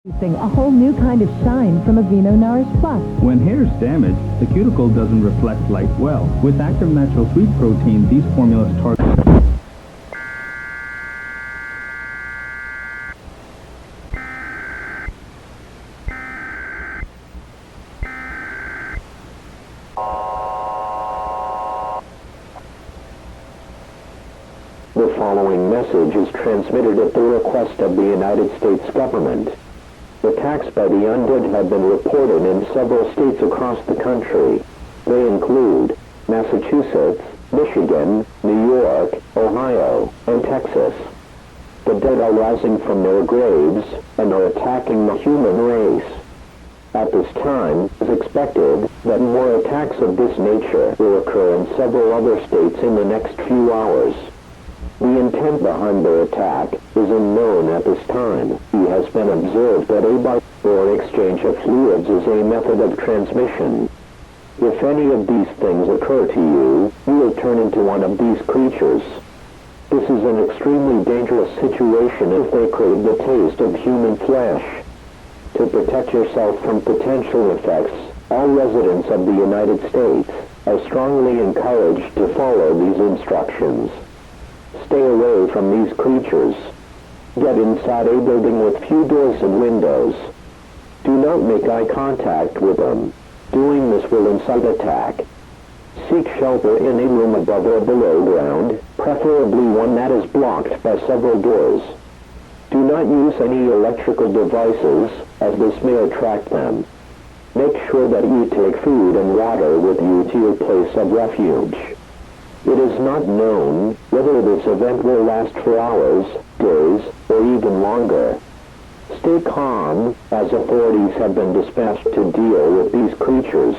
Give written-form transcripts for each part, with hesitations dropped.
Introducing a whole new kind of shine from Aveeno Nourish Plus. When hair is damaged, the cuticle doesn't reflect light well. With Active Natural Sweet Protein, these formulas target... The following message is transmitted at the request of the United States government. Attacks by the undead have been reported in several states across the country. They include Massachusetts, Michigan, New York, Ohio, and Texas. The dead are rising from their graves and are attacking the human race. At this time, it is expected that more attacks of this nature will occur in several other states in the next few hours. The intent behind their attack is unknown at this time. It has been observed that a bite or exchange of fluids is a method of transmission. If any of these things occur to you, you will turn into one of these creatures. This is an extremely dangerous situation if they crave the taste of human flesh. To protect yourself from potential effects, all residents of the United States are strongly encouraged to follow these instructions. Stay away from these creatures. Get inside a building with few doors and windows. Do not make eye contact with them. Doing this will incite attack. Seek shelter in a room above or below ground, preferably one that is blocked by several doors. Do not use any electrical devices, as this may attract them. Make sure that you take food and water with you to your place of refuge. It is not known whether this event will last for hours, days, or even longer. Stay calm, as authorities have been dispatched to deal with these creatures.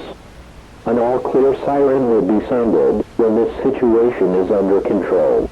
An all-clear siren will be sounded when this situation is under control.